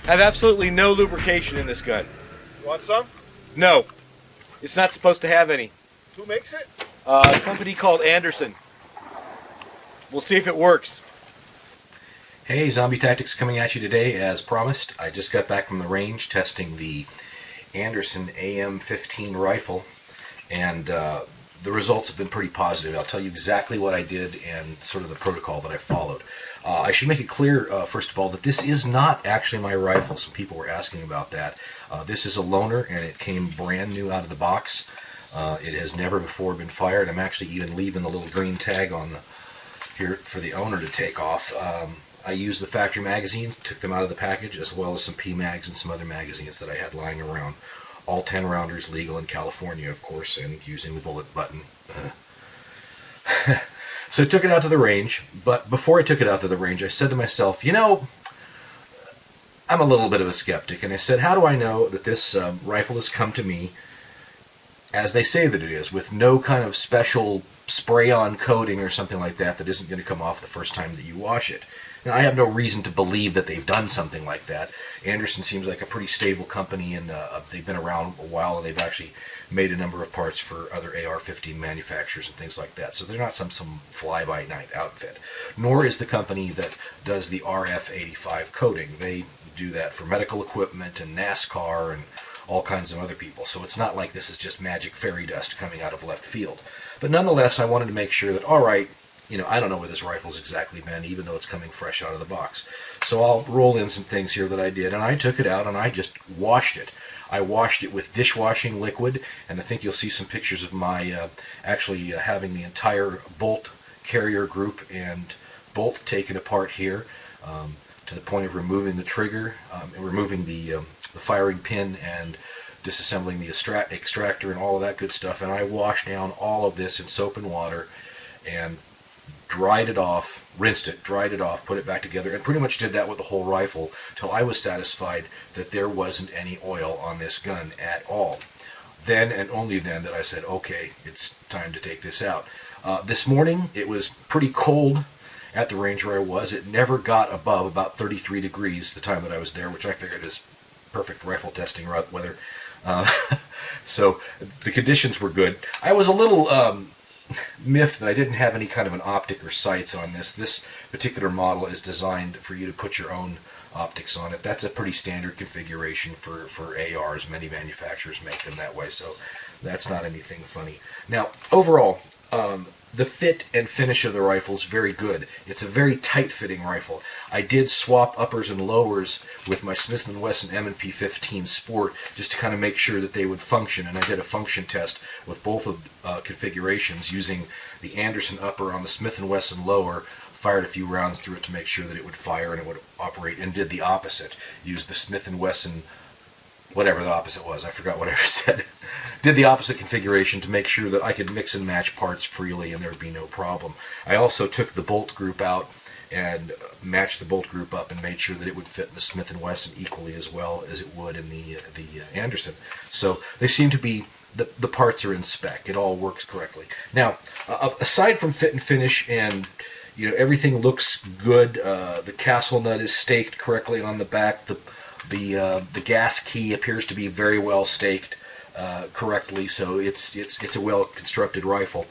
I have absolutely no lubrication in this gun. You want some? No. It's not supposed to have any. Who makes it? A company called Anderson. We'll see if it works. Hey, Zombie Tactics coming at you today as promised. I just got back from the range testing the Anderson AM15 rifle, and the results have been pretty positive. I'll tell you exactly what I did and sort of the protocol that I followed. I should make it clear, first of all, that this is not actually my rifle. Some people were asking about that. This is a loaner, and it came brand new out of the box. It has never before been fired. I'm actually even leaving the little green tag on here for the owner to take off. I used the factory magazines, took them out of the package, as well as some P-mags and some other magazines that I had lying around. All 10-rounders legal in California, of course, and using the bullet button. So I took it out to the range, but before I took it out to the range, I said to myself, you know, I'm a little bit of a skeptic, and I said, how do I know that this rifle has come to me as they say that it is, with no kind of special spray-on coating or something like that that isn't going to come off the first time that you wash it? Now, I have no reason to believe that they've done something like that. Anderson seems like a pretty stable company, and they've been around a while, and they've actually made a number of parts for other AR-15 manufacturers and things like that. So they're not some fly-by-night outfit. Nor is the company that does the RF-85 coating. They do that for medical equipment and NASCAR and all kinds of other people. So it's not like this is just magic fairy dust coming out of left field. But nonetheless, I wanted to make sure that, all right, you know, I don't know where this rifle's exactly been, even though it's coming fresh out of the box. So I'll roll in some things here that I did, and I took it out and I just washed it. I washed it with dishwashing liquid, and I think you'll see some pictures of my actually having the entire bolt carrier group and bolt taken apart here, to the point of removing the trigger, removing the firing pin, and disassembling the extractor and all of that good stuff. And I washed down all of this in soap and water and dried it off, rinsed it, dried it off, put it back together, and pretty much did that with the whole rifle till I was satisfied that there wasn't any oil on this gun at all. Then and only then that I said, okay, it's time to take this out. This morning it was pretty cold at the range where I was. It never got above about 33 degrees the time that I was there, which I figured is perfect rifle testing weather. So the conditions were good. I was a little miffed that I didn't have any kind of an optic or sights on this. This particular model is designed for you to put your own optics on it. That's a pretty standard configuration for ARs. Many manufacturers make them that way, so that's not anything funny. Now, overall, the fit and finish of the rifle is very good. It's a very tight-fitting rifle. I did swap uppers and lowers with my Smith & Wesson AM15 Sport just to kind of make sure that they would function, and I did a function test with both of configurations using the Anderson upper on the Smith & Wesson lower, fired a few rounds through it to make sure that it would fire and it would operate, and did the opposite. Used the Smith & Wesson, whatever the opposite was, I forgot what I said. Did the opposite configuration to make sure that I could mix and match parts freely and there would be no problem. I also took the bolt group out and matched the bolt group up and made sure that it would fit the Smith & Wesson equally as well as it would in the Anderson. So they seem to be, the parts are in spec. It all works correctly. Now, aside from fit and finish and you know everything looks good, the castle nut is staked correctly on the back, the gas key appears to be very well staked correctly, so it's a well-constructed rifle.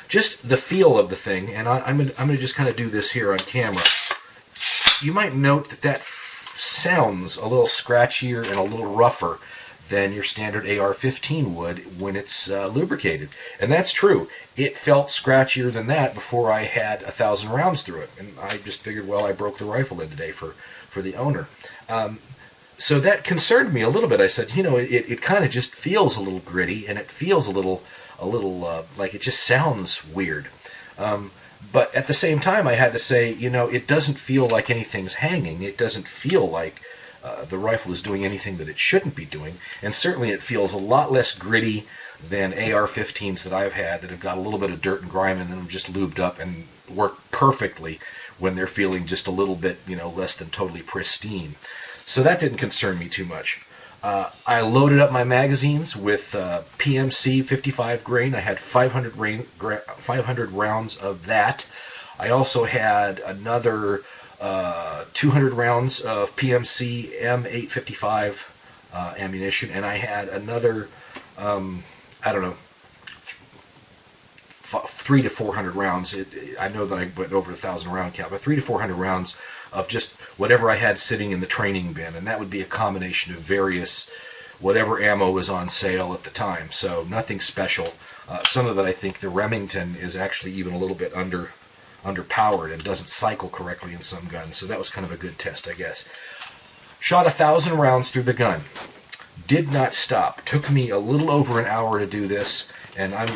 Just the feel of the thing, and I'm gonna just kind of do this here on camera. You might note that sounds a little scratchier and a little rougher than your standard AR-15 would when it's lubricated, and that's true. It felt scratchier than that before I had 1,000 rounds through it, and I just figured, well, I broke the rifle in today for the owner. So that concerned me a little bit. I said, you know, it kind of just feels a little gritty, and it feels a little like it just sounds weird. But at the same time, I had to say, you know, it doesn't feel like anything's hanging. It doesn't feel like the rifle is doing anything that it shouldn't be doing, and certainly it feels a lot less gritty than AR-15s that I've had that have got a little bit of dirt and grime in them, just lubed up and work perfectly when they're feeling just a little bit, you know, less than totally pristine. So that didn't concern me too much. I loaded up my magazines with PMC 55 grain. I had 500 rounds of that. I also had another 200 rounds of PMC AM15 ammunition, and I had another, I don't know, 300 to 400 rounds. I know that I went over 1,000 round count, but 300 to 400 rounds of just whatever I had sitting in the training bin, and that would be a combination of various whatever ammo was on sale at the time. So nothing special. Some of it, I think, the Remington is actually even a little bit underpowered and doesn't cycle correctly in some guns. So that was kind of a good test, I guess. Shot 1,000 rounds through the gun. Did not stop. Took me a little over an hour to do this, and I'm,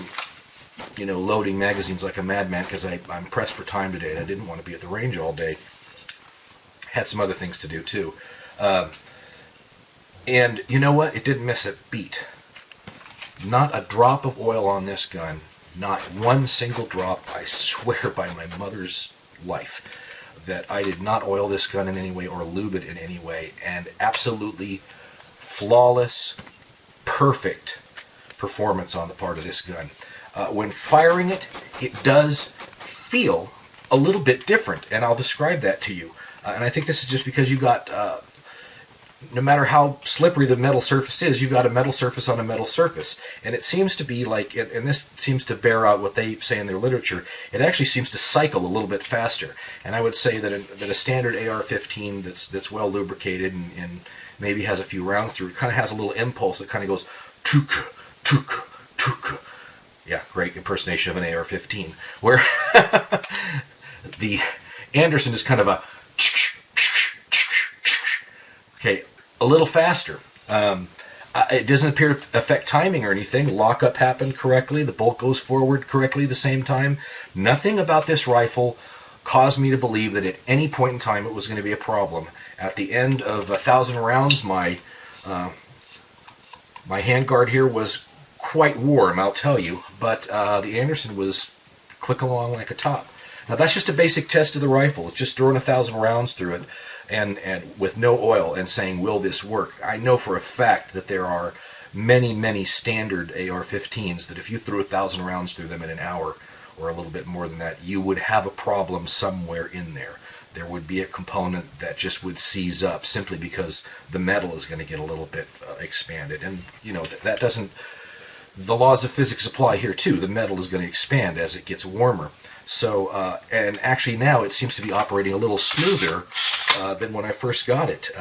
loading magazines like a madman because I'm pressed for time today, and I didn't want to be at the range all day. Had some other things to do too. And you know what? It didn't miss a beat. Not a drop of oil on this gun. Not one single drop. I swear by my mother's life that I did not oil this gun in any way or lube it in any way. And absolutely flawless, perfect performance on the part of this gun. When firing it, it does feel a little bit different, and I'll describe that to you. And I think this is just because you got, no matter how slippery the metal surface is, you've got a metal surface on a metal surface. And it seems to be like, and this seems to bear out what they say in their literature, it actually seems to cycle a little bit faster. And I would say that a standard AR-15 that's well lubricated and maybe has a few rounds through it kind of has a little impulse that kind of goes tuk, tuk, tuk. Yeah, great impersonation of an AR-15. Where the Anderson is kind of a okay, a little faster. It doesn't appear to affect timing or anything. Lockup happened correctly. The bolt goes forward correctly at the same time. Nothing about this rifle caused me to believe that at any point in time it was going to be a problem. At the end of 1,000 rounds, my handguard here was quite warm, I'll tell you, but the Anderson was clicking along like a top. Now that's just a basic test of the rifle. It's just throwing 1,000 rounds through it and with no oil and saying, will this work? I know for a fact that there are many, many standard AR-15s that if you threw 1,000 rounds through them in an hour or a little bit more than that, you would have a problem somewhere in there. There would be a component that just would seize up simply because the metal is going to get a little bit expanded. And, that doesn't... The laws of physics apply here too. The metal is going to expand as it gets warmer. So, and actually now it seems to be operating a little smoother than when I first got it.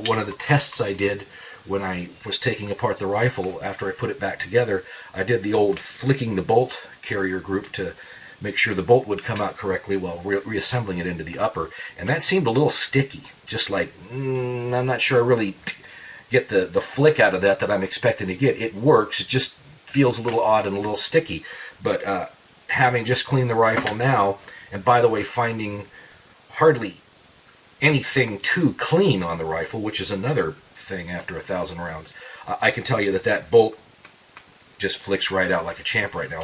One of the tests I did when I was taking apart the rifle, after I put it back together, I did the old flicking the bolt carrier group to make sure the bolt would come out correctly while reassembling it into the upper. And that seemed a little sticky, just like, I'm not sure I really get the flick out of that I'm expecting to get. It works, it just feels a little odd and a little sticky. But having just cleaned the rifle now, and by the way, finding hardly anything too clean on the rifle, which is another thing after 1,000 rounds, I can tell you that bolt just flicks right out like a champ right now,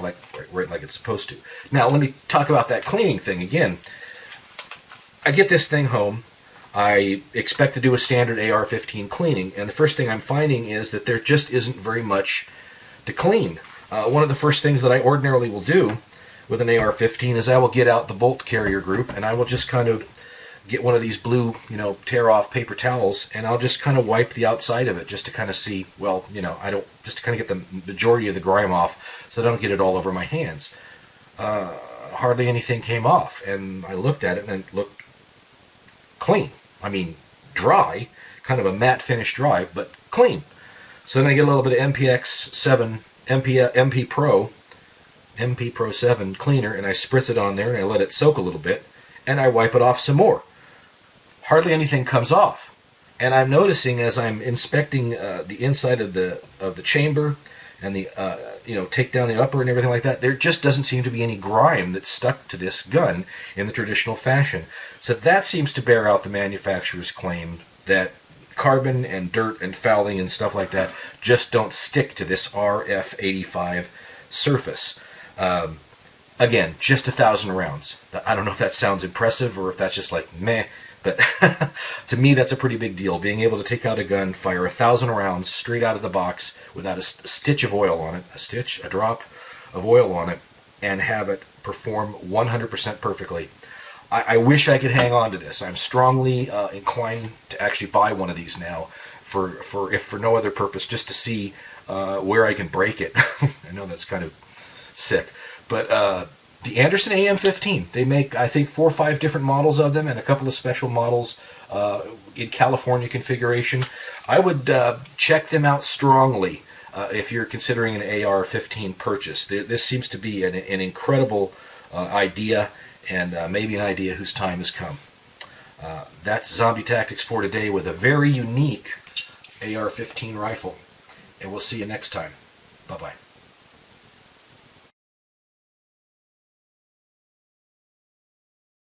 right like it's supposed to. Now, let me talk about that cleaning thing again. I get this thing home. I expect to do a standard AR-15 cleaning, and the first thing I'm finding is that there just isn't very much to clean. One of the first things that I ordinarily will do with an AR-15 is I will get out the bolt carrier group, and I will just kind of get one of these blue, tear-off paper towels, and I'll just kind of wipe the outside of it just to kind of see, just to kind of get the majority of the grime off so that I don't get it all over my hands. Hardly anything came off, and I looked at it, and it looked clean. I mean, dry, kind of a matte finish dry, but clean. So then I get a little bit of MPX7, MP Pro 7 cleaner, and I spritz it on there, and I let it soak a little bit, and I wipe it off some more. Hardly anything comes off. And I'm noticing as I'm inspecting the inside of the chamber and the take down the upper and everything like that, there just doesn't seem to be any grime that's stuck to this gun in the traditional fashion. So that seems to bear out the manufacturer's claim that carbon and dirt and fouling and stuff like that just don't stick to this RF85 surface. Again, just 1,000 rounds. I don't know if that sounds impressive or if that's just like meh, but to me that's a pretty big deal. Being able to take out a gun, fire 1,000 rounds straight out of the box without a stitch of oil on it, a drop of oil on it, and have it perform 100% perfectly. I wish I could hang on to this. I'm strongly inclined to actually buy one of these now, if for no other purpose, just to see where I can break it. I know that's kind of sick, but the Anderson AM15, they make, I think, 4 or 5 different models of them and a couple of special models in California configuration. I would check them out strongly if you're considering an AR-15 purchase. This seems to be an incredible idea, and maybe an idea whose time has come. That's Zombie Tactics for today with a very unique AR-15 rifle. And we'll see you next time. Bye-bye.